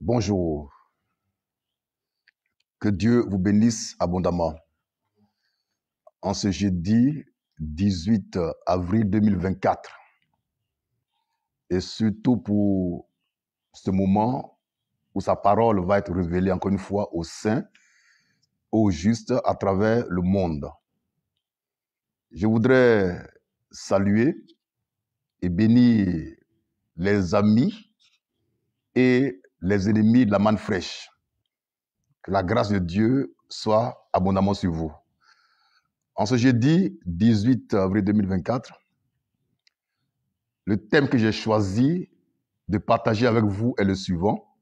Bonjour, que Dieu vous bénisse abondamment. En ce jeudi 18 avril 2024, et surtout pour ce moment où sa parole va être révélée encore une fois aux saints, aux justes à travers le monde. Je voudrais saluer et bénir les amis et les ennemis de la manne fraîche. Que la grâce de Dieu soit abondamment sur vous. En ce jeudi 18 avril 2024, le thème que j'ai choisi de partager avec vous est le suivant.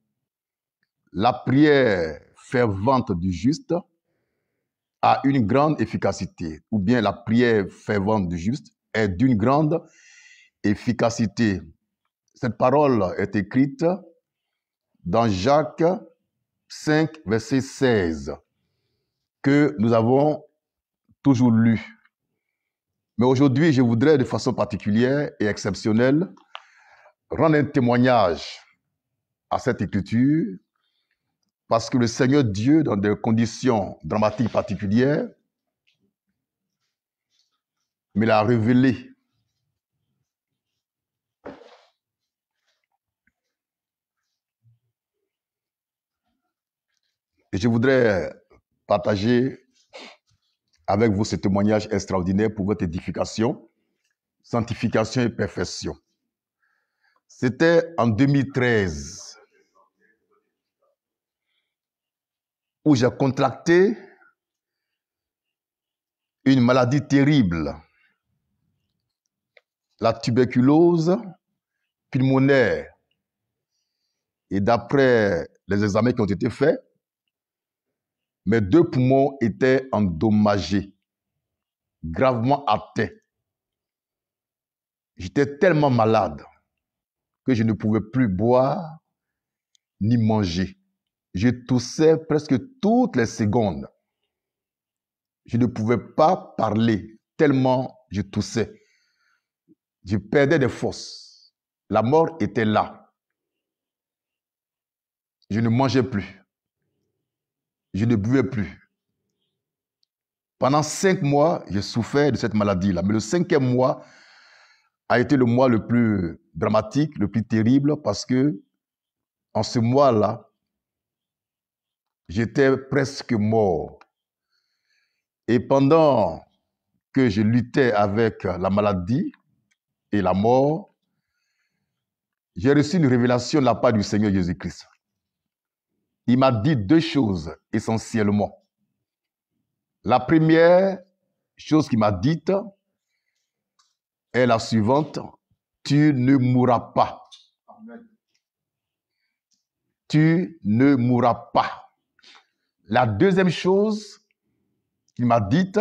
La prière fervente du juste a une grande efficacité, ou bien la prière fervente du juste est d'une grande efficacité. Cette parole est écrite dans Jacques 5, verset 16, que nous avons toujours lu. Mais aujourd'hui, je voudrais de façon particulière et exceptionnelle rendre un témoignage à cette écriture parce que le Seigneur Dieu, dans des conditions dramatiques particulières, me l'a révélé. Et je voudrais partager avec vous ce témoignage extraordinaire pour votre édification, sanctification et perfection. C'était en 2013 où j'ai contracté une maladie terrible, la tuberculose pulmonaire. Et d'après les examens qui ont été faits, mes 2 poumons étaient endommagés, gravement atteints. J'étais tellement malade que je ne pouvais plus boire ni manger. Je toussais presque toutes les secondes. Je ne pouvais pas parler tellement je toussais. Je perdais des forces. La mort était là. Je ne mangeais plus. Je ne buvais plus. Pendant 5 mois, je souffrais de cette maladie-là. Mais le 5e mois a été le mois le plus dramatique, le plus terrible, parce que en ce mois-là, j'étais presque mort. Et pendant que je luttais avec la maladie et la mort, j'ai reçu une révélation de la part du Seigneur Jésus-Christ. Il m'a dit 2 choses essentiellement. La première chose qu'il m'a dite est la suivante. Tu ne mourras pas. Amen. Tu ne mourras pas. La deuxième chose qu'il m'a dite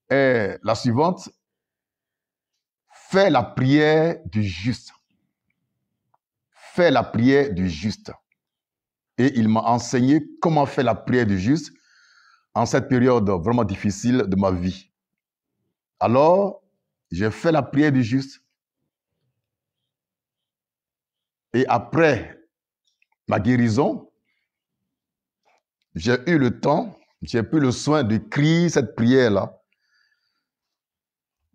est la suivante. Fais la prière du juste. Fais la prière du juste. Et il m'a enseigné comment faire la prière du juste en cette période vraiment difficile de ma vie. Alors, j'ai fait la prière du juste. Et après ma guérison, j'ai eu le temps, j'ai pris le soin d'écrire cette prière-là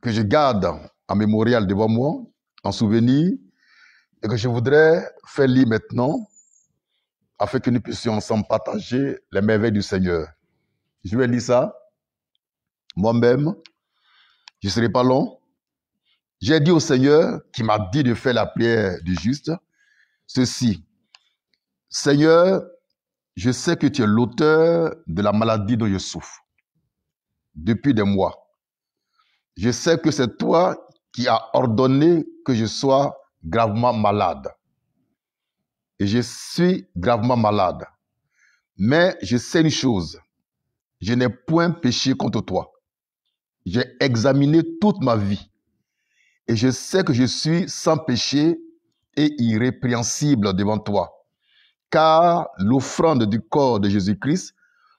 que je garde en mémorial devant moi, en souvenir, et que je voudrais faire lire maintenant afin que nous puissions ensemble partager les merveilles du Seigneur. Je vais lire ça moi-même. Je ne serai pas long. J'ai dit au Seigneur, qui m'a dit de faire la prière du juste, ceci. Seigneur, je sais que tu es l'auteur de la maladie dont je souffre depuis des mois. Je sais que c'est toi qui as ordonné que je sois gravement malade. Et je suis gravement malade. Mais je sais une chose, je n'ai point péché contre toi. J'ai examiné toute ma vie et je sais que je suis sans péché et irrépréhensible devant toi. Car l'offrande du corps de Jésus-Christ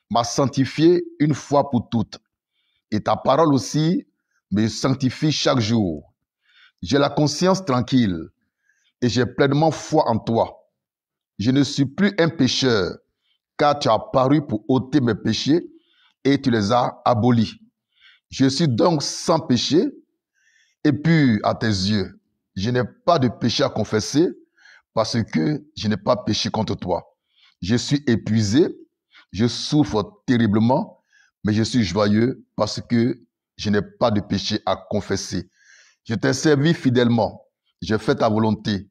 m'a sanctifié une fois pour toutes. Et ta parole aussi me sanctifie chaque jour. J'ai la conscience tranquille et j'ai pleinement foi en toi. je ne suis plus un pécheur, car tu as apparu pour ôter mes péchés et tu les as abolis. Je suis donc sans péché et pur à tes yeux. Je n'ai pas de péché à confesser parce que je n'ai pas péché contre toi. Je suis épuisé, je souffre terriblement, mais je suis joyeux parce que je n'ai pas de péché à confesser. Je t'ai servi fidèlement, j'ai fait ta volonté,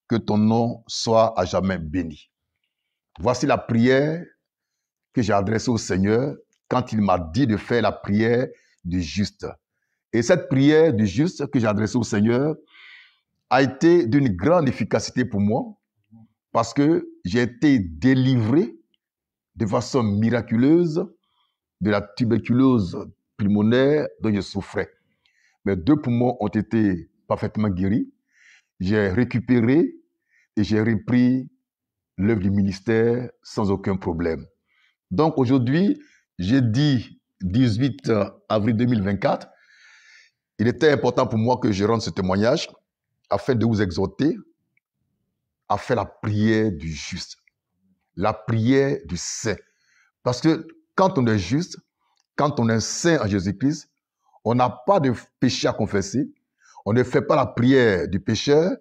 que ton nom soit à jamais béni. Voici la prière que j'ai adressée au Seigneur quand il m'a dit de faire la prière du juste. Et cette prière du juste que j'ai adressée au Seigneur a été d'une grande efficacité pour moi parce que j'ai été délivré de façon miraculeuse de la tuberculose pulmonaire dont je souffrais. Mes 2 poumons ont été parfaitement guéris. J'ai récupéré et j'ai repris l'œuvre du ministère sans aucun problème. Donc aujourd'hui, jeudi 18 avril 2024, il était important pour moi que je rende ce témoignage afin de vous exhorter à faire la prière du juste, la prière du saint. Parce que quand on est juste, quand on est saint en Jésus-Christ, on n'a pas de péché à confesser. On ne fait pas la prière du pécheur,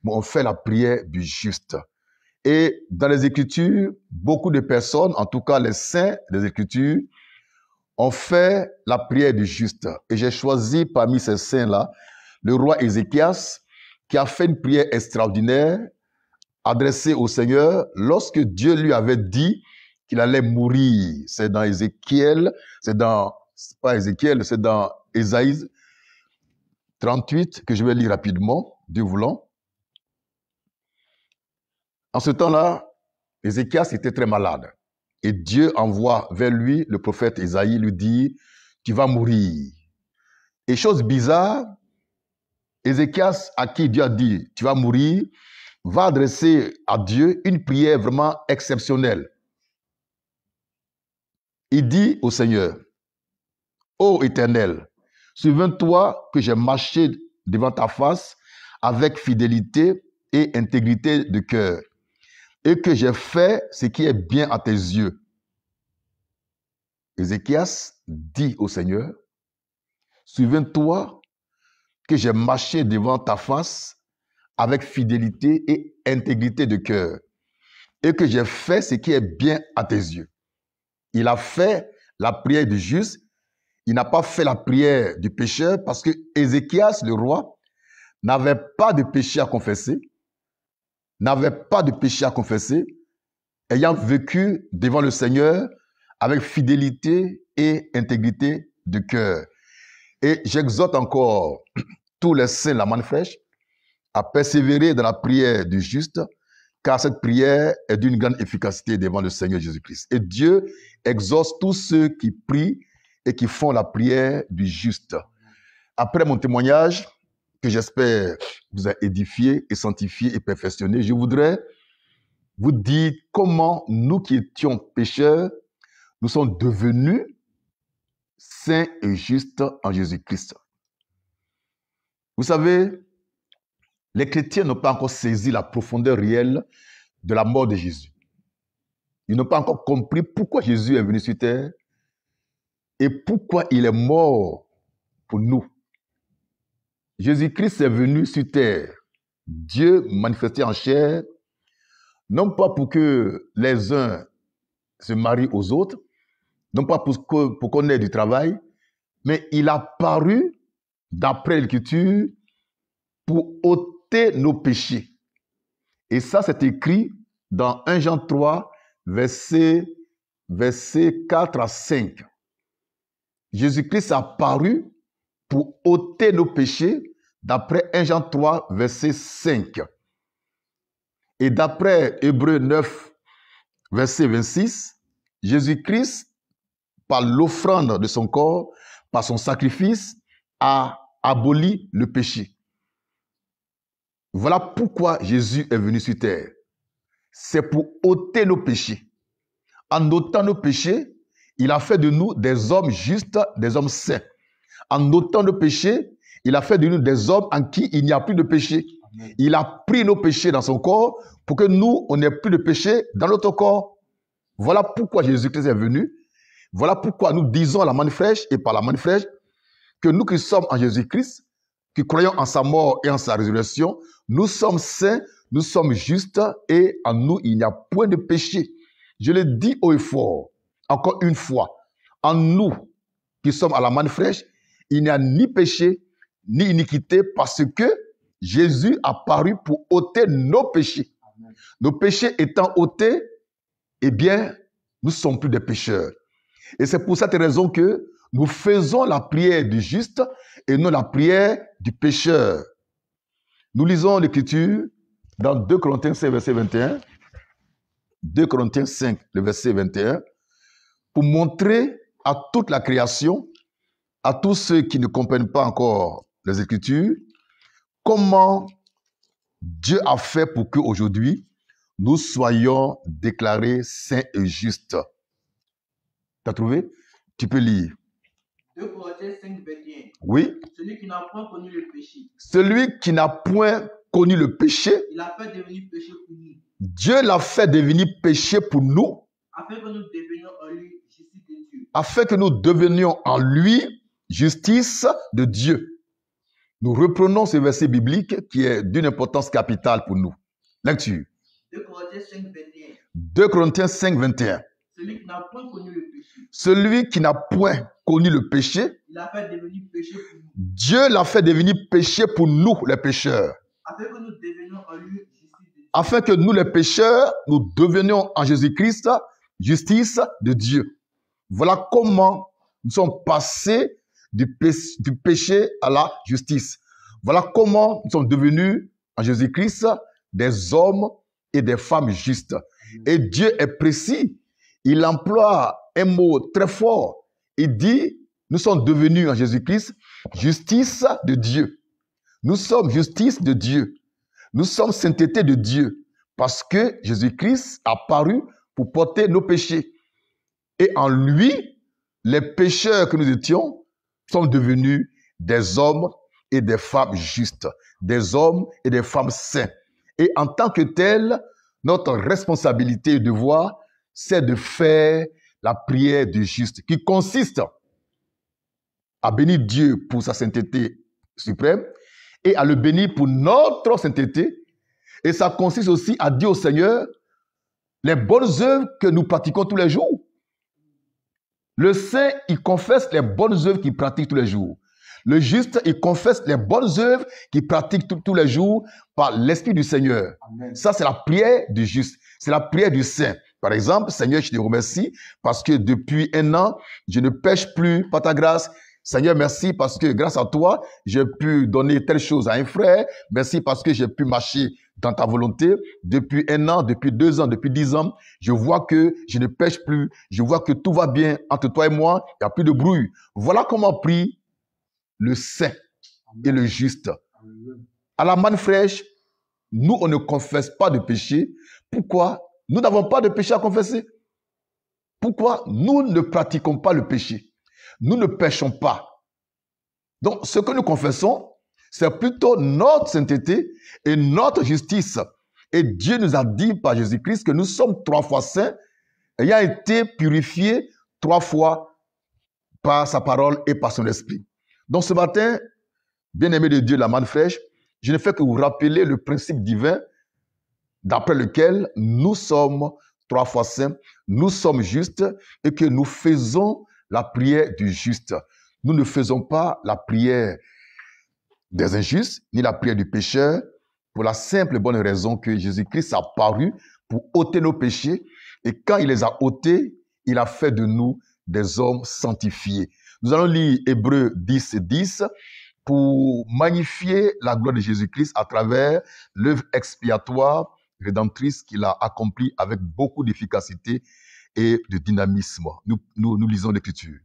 mais on fait la prière du juste. Et dans les Écritures, beaucoup de personnes, en tout cas les saints des Écritures, ont fait la prière du juste. Et j'ai choisi parmi ces saints-là le roi Ézéchias, qui a fait une prière extraordinaire adressée au Seigneur lorsque Dieu lui avait dit qu'il allait mourir. C'est dans Ézéchiel, c'est dans Ésaïe 38 que je vais lire rapidement, Dieu voulant. En ce temps-là, Ézéchias était très malade. Et Dieu envoie vers lui le prophète Ésaïe, lui dit, tu vas mourir. Et chose bizarre, Ézéchias, à qui Dieu a dit, tu vas mourir, va adresser à Dieu une prière vraiment exceptionnelle. Il dit au Seigneur, ô Éternel, souviens-toi que j'ai marché devant ta face avec fidélité et intégrité de cœur, et que j'ai fait ce qui est bien à tes yeux. Ézéchias dit au Seigneur, souviens-toi que j'ai marché devant ta face avec fidélité et intégrité de cœur, et que j'ai fait ce qui est bien à tes yeux. Il a fait la prière du juste, il n'a pas fait la prière du pécheur parce que Ézéchias, le roi, n'avait pas de péché à confesser, ayant vécu devant le Seigneur avec fidélité et intégrité de cœur. Et j'exhorte encore tous les saints de la manne fraîche à persévérer dans la prière du juste, car cette prière est d'une grande efficacité devant le Seigneur Jésus-Christ. Et Dieu exauce tous ceux qui prient et qui font la prière du juste. Après mon témoignage, que j'espère vous a édifié et sanctifié et perfectionné, je voudrais vous dire comment nous qui étions pécheurs, nous sommes devenus saints et justes en Jésus-Christ. Vous savez, les chrétiens n'ont pas encore saisi la profondeur réelle de la mort de Jésus. Ils n'ont pas encore compris pourquoi Jésus est venu sur terre et pourquoi il est mort pour nous. Jésus-Christ est venu sur terre, Dieu manifesté en chair, non pas pour que les uns se marient aux autres, non pas pour qu'on ait du travail, mais il a paru, d'après l'Écriture, pour ôter nos péchés. Et ça, c'est écrit dans 1 Jean 3, versets 4 à 5. Jésus-Christ a paru pour ôter nos péchés, d'après 1 Jean 3, verset 5. Et d'après Hébreux 9, verset 26, Jésus-Christ, par l'offrande de son corps, par son sacrifice, a aboli le péché. Voilà pourquoi Jésus est venu sur terre. C'est pour ôter nos péchés. En ôtant nos péchés, il a fait de nous des hommes justes, des hommes saints. En ôtant nos péchés, il a fait de nous des hommes en qui il n'y a plus de péché. Il a pris nos péchés dans son corps pour que nous, on n'ait plus de péché dans notre corps. Voilà pourquoi Jésus-Christ est venu. Voilà pourquoi nous disons à la manne fraîche et par la manne fraîche que nous qui sommes en Jésus-Christ, qui croyons en sa mort et en sa résurrection, nous sommes saints, nous sommes justes et en nous, il n'y a point de péché. Je le dis haut et fort, encore une fois, en nous qui sommes à la manne fraîche, il n'y a ni péché, ni iniquité parce que Jésus a paru pour ôter nos péchés. Amen. Nos péchés étant ôtés, eh bien, nous ne sommes plus des pécheurs. Et c'est pour cette raison que nous faisons la prière du juste et non la prière du pécheur. Nous lisons l'Écriture dans 2 Corinthiens 5, verset 21. 2 Corinthiens 5, le verset 21, pour montrer à toute la création, à tous ceux qui ne comprennent pas encore les Écritures, comment Dieu a fait pour qu'aujourd'hui, nous soyons déclarés saints et justes. Tu as trouvé? Tu peux lire. 2 Corinthiens 5, 21. Oui. Celui qui n'a point connu le péché. Celui qui n'a point connu le péché. Il a fait devenir péché pour nous. Dieu l'a fait devenir péché pour nous. Afin que nous devenions en lui justice de Dieu. Afin que nous devenions en lui justice de Dieu. Nous reprenons ce verset biblique qui est d'une importance capitale pour nous. Lecture. 2 Corinthiens 5, 21. 2 Corinthiens 5, 21. Celui qui n'a point connu le péché. Celui qui n'a point connu le péché, il a fait devenir péché pour nous. Dieu l'a fait devenir péché pour nous, les pécheurs. Afin que nous devenions en lui justice de Dieu. Afin que nous, les pécheurs, nous devenions en Jésus-Christ justice de Dieu. Voilà comment nous sommes passés du péché à la justice. Voilà comment nous sommes devenus en Jésus-Christ des hommes et des femmes justes. Et Dieu est précis. Il emploie un mot très fort. Il dit, nous sommes devenus en Jésus-Christ justice de Dieu. Nous sommes justice de Dieu. Nous sommes sainteté de Dieu. Parce que Jésus-Christ a paru pour porter nos péchés. Et en lui, les pécheurs que nous étions sont devenus des hommes et des femmes justes. Des hommes et des femmes saints. Et en tant que tel, notre responsabilité et devoir, c'est de faire la prière du juste, qui consiste à bénir Dieu pour sa sainteté suprême et à le bénir pour notre sainteté. Et ça consiste aussi à dire au Seigneur les bonnes œuvres que nous pratiquons tous les jours. Le saint, il confesse les bonnes œuvres qu'il pratique tous les jours. Le juste, il confesse les bonnes œuvres qu'il pratique tous les jours par l'Esprit du Seigneur. Amen. Ça, c'est la prière du juste. C'est la prière du saint. Par exemple, Seigneur, je te remercie parce que depuis 1 an, je ne pêche plus par ta grâce. Seigneur, merci parce que grâce à toi, j'ai pu donner telle chose à un frère. Merci parce que j'ai pu marcher dans ta volonté. Depuis 1 an, depuis 2 ans, depuis 10 ans, je vois que je ne pêche plus. Je vois que tout va bien entre toi et moi. Il n'y a plus de bruit. Voilà comment prie le saint et le juste. À la manne fraîche, nous, on ne confesse pas de péché. Pourquoi? Nous n'avons pas de péché à confesser. Pourquoi? Nous ne pratiquons pas le péché. Nous ne péchons pas. Donc, ce que nous confessons, c'est plutôt notre sainteté et notre justice. Et Dieu nous a dit par Jésus-Christ que nous sommes 3 fois saints, ayant été purifiés 3 fois par sa parole et par son esprit. Donc, ce matin, bien-aimé de Dieu, la manne fraîche, je ne fais que vous rappeler le principe divin d'après lequel nous sommes 3 fois saints, nous sommes justes et que nous faisons la prière du juste. Nous ne faisons pas la prière des injustes, ni la prière du pécheur, pour la simple et bonne raison que Jésus-Christ a paru pour ôter nos péchés, et quand il les a ôtés, il a fait de nous des hommes sanctifiés. Nous allons lire Hébreux 10, 10 pour magnifier la gloire de Jésus-Christ à travers l'œuvre expiatoire, rédemptrice qu'il a accomplie avec beaucoup d'efficacité et de dynamisme. Nous lisons l'Écriture.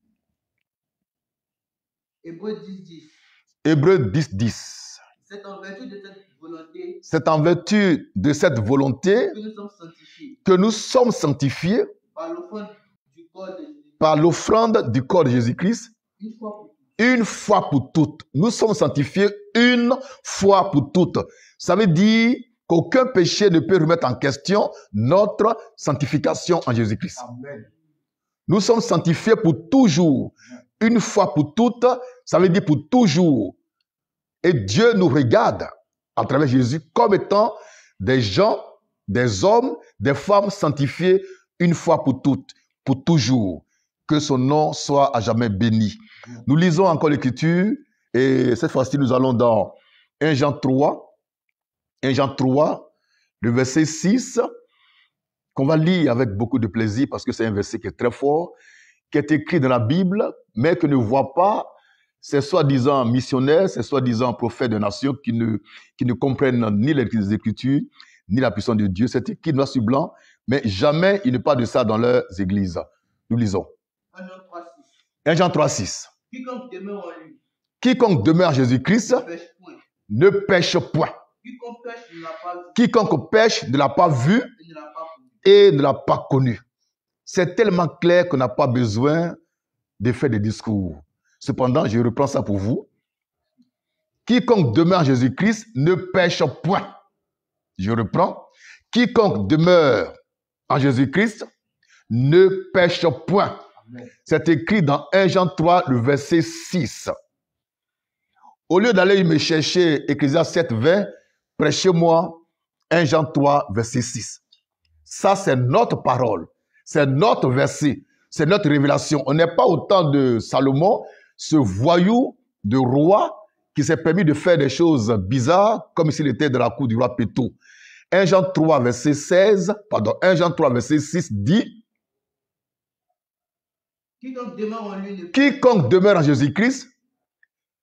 Hébreux 10, 10. Hébreux 10, 10. C'est en vertu de cette volonté. C'est en vertu de cette volonté que nous sommes sanctifiés. Que nous sommes sanctifiés par l'offrande du corps de Jésus-Christ. Une fois pour toutes. Une fois pour toutes. Nous sommes sanctifiés une fois pour toutes. Ça veut dire qu'aucun péché ne peut remettre en question notre sanctification en Jésus-Christ. Nous sommes sanctifiés pour toujours. Une fois pour toutes, ça veut dire pour toujours. Et Dieu nous regarde à travers Jésus comme étant des gens, des hommes, des femmes sanctifiés une fois pour toutes, pour toujours. Que son nom soit à jamais béni. Nous lisons encore l'Écriture et cette fois-ci nous allons dans 1 Jean 3, le verset 6, qu'on va lire avec beaucoup de plaisir parce que c'est un verset qui est très fort, qui est écrit dans la Bible, mais que ne voit pas ces soi-disant missionnaires, ces soi-disant prophètes de nations qui ne comprennent ni les Écritures, ni la puissance de Dieu. C'est écrit noir sur blanc, mais jamais il ne parle de ça dans leurs églises. Nous lisons. 1 Jean 3, 6. Quiconque demeure en lui Quiconque demeure en Jésus-Christ ne pêche point. ne pêche point. Quiconque pêche ne l'a pas vu Quiconque pêche ne l'a pas vu et ne l'a pas connu. et ne l'a pas connu. C'est tellement clair qu'on n'a pas besoin de faire des discours. Cependant, je reprends ça pour vous. Quiconque demeure en Jésus-Christ ne pêche point. Je reprends. Quiconque demeure en Jésus-Christ ne pêche point. C'est écrit dans 1 Jean 3, le verset 6. Au lieu d'aller me chercher Ecclésiaste 7, 20, prêchez-moi 1 Jean 3, verset 6. Ça, c'est notre parole. C'est notre verset. C'est notre révélation. On n'est pas au temps de Salomon, ce voyou de roi qui s'est permis de faire des choses bizarres comme s'il était dans la cour du roi Péto. 1 Jean 3, verset 6 dit Quiconque demeure en lui quiconque demeure en Jésus-Christ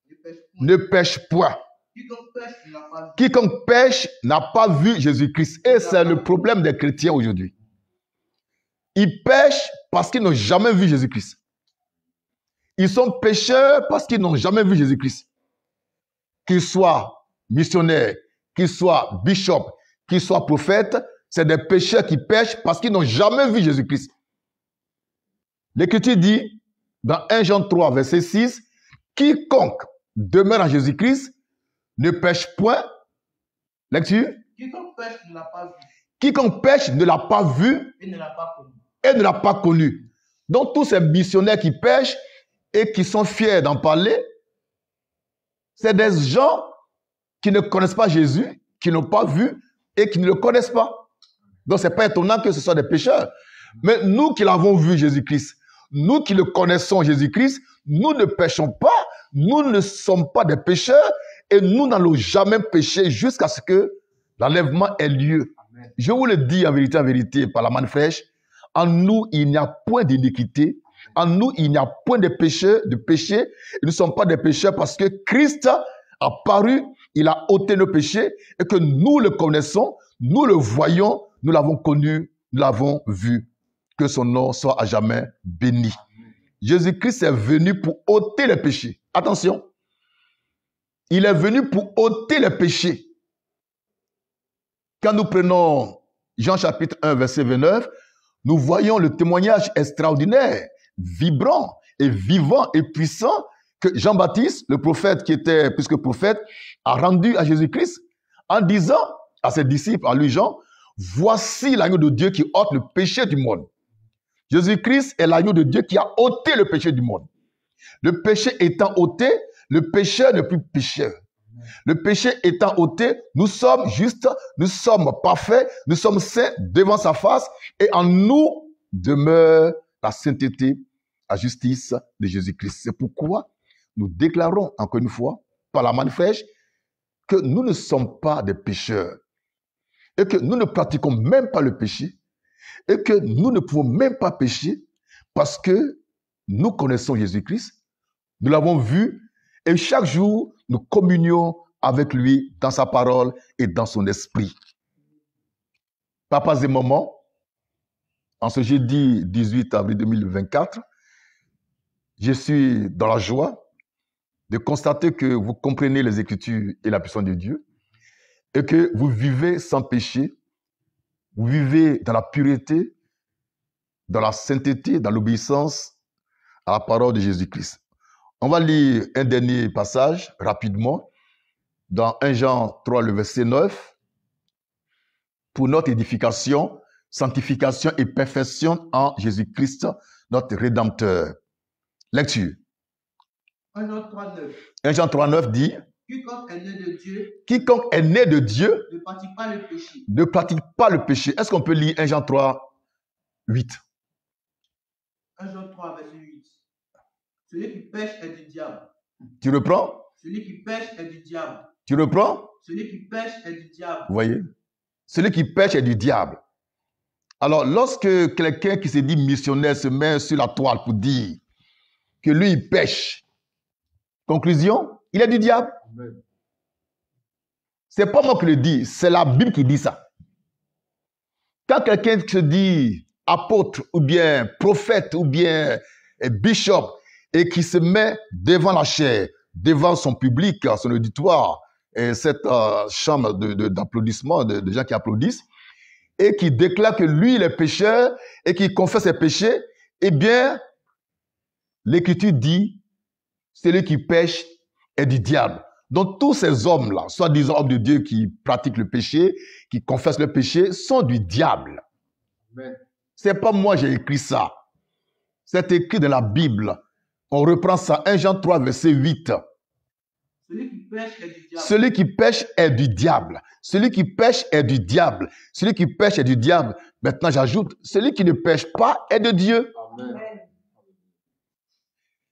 ne pêche point. ne pêche point. Quiconque pêche ne l'a pas vu. Quiconque pêche n'a pas vu Jésus-Christ. Et c'est le problème des chrétiens aujourd'hui. Ils pêchent parce qu'ils n'ont jamais vu Jésus-Christ. Ils sont pécheurs parce qu'ils n'ont jamais vu Jésus-Christ. Qu'ils soient missionnaires, qu'ils soient bishops, qu'ils soient prophètes, c'est des pécheurs qui pêchent parce qu'ils n'ont jamais vu Jésus-Christ. L'Écriture dit, dans 1 Jean 3, verset 6, quiconque demeure en Jésus-Christ ne pêche point. Lecture. Quiconque pêche ne l'a pas vu Quiconque pêche ne l'a pas vu et ne l'a pas connu. et ne l'a pas connu. Donc tous ces missionnaires qui pêchent et qui sont fiers d'en parler, c'est des gens qui ne connaissent pas Jésus, qui n'ont pas vu et qui ne le connaissent pas. Donc ce n'est pas étonnant que ce soit des pécheurs. Mais nous qui l'avons vu Jésus-Christ, nous qui le connaissons Jésus-Christ, nous ne péchons pas, nous ne sommes pas des pécheurs et nous n'allons jamais pécher jusqu'à ce que l'enlèvement ait lieu. Amen. Je vous le dis en vérité, par la main fraîche, en nous, il n'y a point d'iniquité, en nous, il n'y a point de péché, et nous ne sommes pas des pécheurs parce que Christ a paru, il a ôté nos péchés et que nous le connaissons, nous le voyons, nous l'avons connu, nous l'avons vu. Que son nom soit à jamais béni. Jésus-Christ est venu pour ôter les péchés. Attention. Il est venu pour ôter les péchés. Quand nous prenons Jean chapitre 1, verset 29, nous voyons le témoignage extraordinaire, vibrant et vivant et puissant que Jean-Baptiste, le prophète qui était plus que prophète, a rendu à Jésus-Christ en disant à ses disciples, à lui Jean, voici l'agneau de Dieu qui ôte le péché du monde. Jésus-Christ est l'agneau de Dieu qui a ôté le péché du monde. Le péché étant ôté, le pécheur n'est plus pécheur. Le péché étant ôté, nous sommes justes, nous sommes parfaits, nous sommes saints devant sa face et en nous demeure la sainteté, la justice de Jésus-Christ. C'est pourquoi nous déclarons encore une fois, par la main fraîche, que nous ne sommes pas des pécheurs et que nous ne pratiquons même pas le péché et que nous ne pouvons même pas pécher parce que nous connaissons Jésus-Christ, nous l'avons vu et chaque jour, nous communions avec lui dans sa parole et dans son esprit. Papas et mamans, en ce jeudi 18 avril 2024, je suis dans la joie de constater que vous comprenez les Écritures et la puissance de Dieu et que vous vivez sans péché, vous vivez dans la pureté, dans la sainteté, dans l'obéissance à la parole de Jésus-Christ. On va lire un dernier passage rapidement dans 1 Jean 3, le verset 9, pour notre édification, sanctification et perfection en Jésus-Christ, notre Rédempteur. Lecture. 1 Jean 3, 9. 1 Jean 3, 9 dit, Quiconque est né de Dieu quiconque est né de Dieu ne pratique pas le péché. ne pratique pas le péché. Est-ce qu'on peut lire 1 Jean 3, 8? 1 Jean 3, verset 8. Celui qui pêche est du diable. Tu reprends? Celui qui pêche est du diable. Tu reprends? Celui qui pêche est du diable. Vous voyez? Celui qui pêche est du diable. Alors, lorsque quelqu'un qui se dit missionnaire se met sur la toile pour dire que lui, il pêche, conclusion, il est du diable. C'est pas moi qui le dis, c'est la Bible qui dit ça. Quand quelqu'un se dit apôtre ou bien prophète ou bien bishop et qui se met devant la chair, devant son public, son auditoire, et cette chambre d'applaudissements, de gens qui applaudissent, et qui déclare que lui, il est pécheur et qui confesse ses péchés, eh bien, l'Écriture dit, celui qui pêche est du diable. Donc, tous ces hommes-là, soi-disant hommes de Dieu qui pratiquent le péché, qui confessent le péché, sont du diable. C'est pas moi j'ai écrit ça. C'est écrit dans la Bible. On reprend ça, 1 Jean 3, verset 8. Celui qui pêche est du diable. Celui qui pêche est du diable. Celui qui pêche est du diable. Celui qui pêche est du diable. Maintenant, j'ajoute, celui qui ne pêche pas est de Dieu. Amen.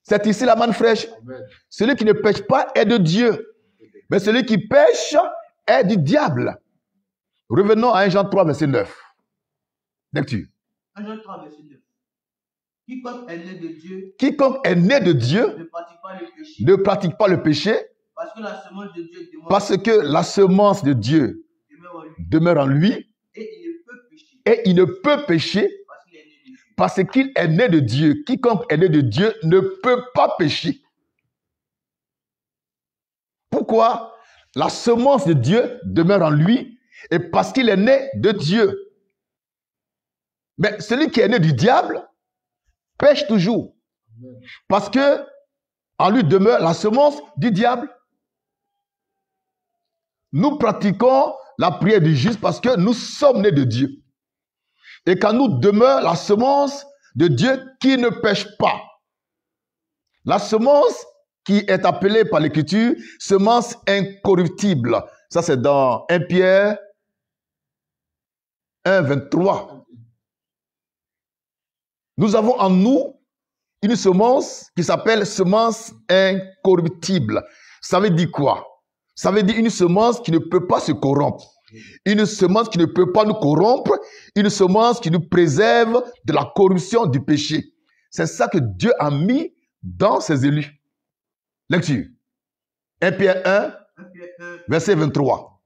C'est ici la manne fraîche. Amen. Celui qui ne pêche pas est de Dieu. Mais celui qui pêche est du diable. Revenons à 1 Jean 3, verset 9. Lecture. 1 Jean 3, verset 9. Quiconque est né de Dieu Quiconque est né de Dieu ne pratique pas le péché. ne pratique pas le péché Parce que la semence de Dieu demeure, parce que la semence de Dieu demeure en lui. demeure en lui Et il ne peut pécher et il ne peut pécher parce qu'il parce qu'il est né de Dieu. est né de Dieu. Quiconque est né de Dieu ne peut pas pécher. Pourquoi? La semence de Dieu demeure en lui et parce qu'il est né de Dieu. Mais celui qui est né du diable pêche toujours. Parce que en lui demeure la semence du diable. Nous pratiquons la prière du juste parce que nous sommes nés de Dieu. Et qu'en nous demeure la semence de Dieu qui ne pêche pas. La semence qui est appelée par l'Écriture semence incorruptible. Ça, c'est dans 1 Pierre 1, 23. Nous avons en nous une semence qui s'appelle semence incorruptible. Ça veut dire quoi? Ça veut dire une semence qui ne peut pas se corrompre. Une semence qui ne peut pas nous corrompre. Une semence qui nous préserve de la corruption du péché. C'est ça que Dieu a mis dans ses élus. Lecture. 1 Pierre 1, verset 23.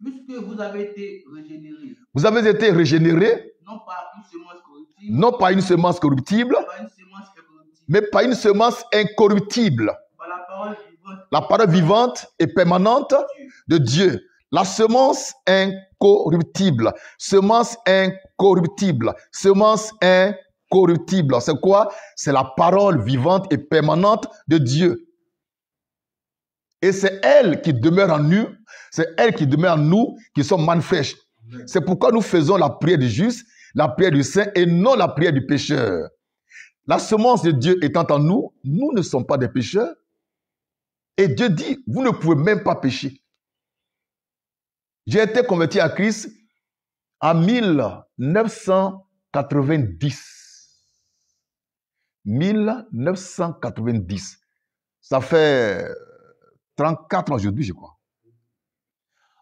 Puisque vous avez été régénérés, Vous avez été régénérés, non par une semence corruptible, non pas une semence corruptible, par une semence incorruptible, mais pas une semence incorruptible. par la parole vivante La parole vivante et permanente de Dieu. de Dieu. La semence incorruptible. Semence incorruptible. Semence incorruptible. C'est quoi? C'est la parole vivante et permanente de Dieu. Et c'est elle qui demeure en nous. C'est elle qui demeure en nous qui sommes manne fraîche. C'est pourquoi nous faisons la prière du juste, la prière du saint et non la prière du pécheur. La semence de Dieu étant en nous, nous ne sommes pas des pécheurs. Et Dieu dit, vous ne pouvez même pas pécher. J'ai été converti à Christ en 1990. 1990. Ça fait 34 ans aujourd'hui, je crois.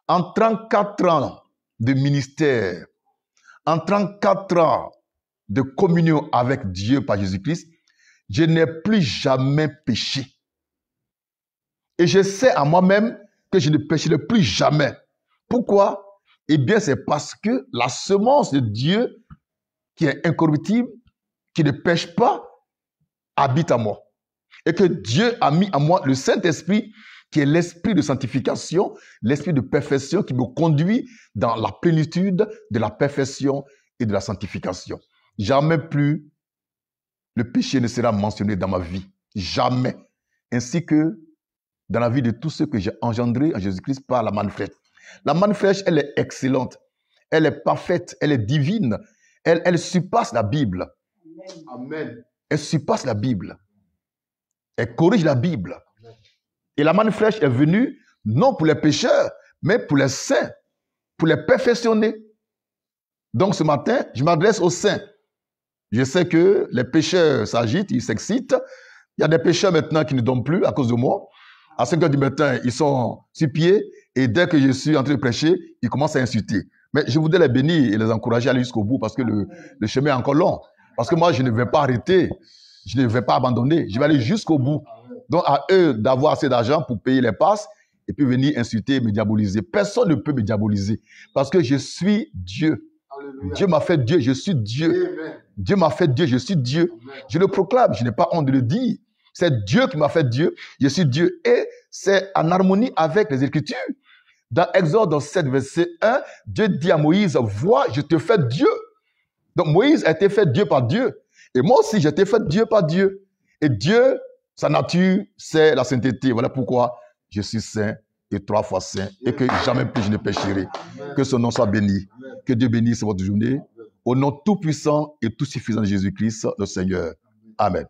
En 34 ans de ministère, en 34 ans de communion avec Dieu par Jésus-Christ, je n'ai plus jamais péché. Et je sais à moi-même que je ne pécherai plus jamais. Pourquoi? Eh bien, c'est parce que la semence de Dieu, qui est incorruptible, qui ne pêche pas, habite en moi. Et que Dieu a mis en moi le Saint-Esprit, qui est l'esprit de sanctification, l'esprit de perfection qui me conduit dans la plénitude de la perfection et de la sanctification. Jamais plus le péché ne sera mentionné dans ma vie. Jamais. Ainsi que dans la vie de tous ceux que j'ai engendrés en Jésus-Christ par la manne fraîche. La manne fraîche, elle est excellente, elle est parfaite, elle est divine, elle surpasse la Bible. Amen. Elle surpasse la Bible. Elle corrige la Bible. Et la manne fraîche est venue non pour les pécheurs, mais pour les saints, pour les perfectionner. Donc ce matin, je m'adresse aux saints. Je sais que les pécheurs s'agitent, ils s'excitent. Il y a des pécheurs maintenant qui ne dorment plus à cause de moi. À 5 heures du matin, ils sont sur pied et dès que je suis en train de prêcher, ils commencent à insulter. Mais je voudrais les bénir et les encourager à aller jusqu'au bout parce que le chemin est encore long. Parce que moi, je ne vais pas arrêter. Je ne vais pas abandonner. Je vais aller jusqu'au bout. Donc, à eux d'avoir assez d'argent pour payer les passes et puis venir insulter et me diaboliser. Personne ne peut me diaboliser parce que je suis Dieu. Alléluia. Dieu m'a fait Dieu, je suis Dieu. Amen. Dieu m'a fait Dieu, je suis Dieu. Amen. Je le proclame, je n'ai pas honte de le dire. C'est Dieu qui m'a fait Dieu, je suis Dieu. Et c'est en harmonie avec les Écritures. Dans Exode 7, verset 1, Dieu dit à Moïse, vois, je te fais Dieu. Donc Moïse a été fait Dieu par Dieu. Et moi aussi, j'ai été fait Dieu par Dieu. Et Dieu, sa nature, c'est la sainteté. Voilà pourquoi je suis saint et 3 fois saint. Et que jamais plus je ne pécherai. Que son nom soit béni. Que Dieu bénisse votre journée. Au nom tout puissant et tout suffisant de Jésus-Christ, le Seigneur. Amen.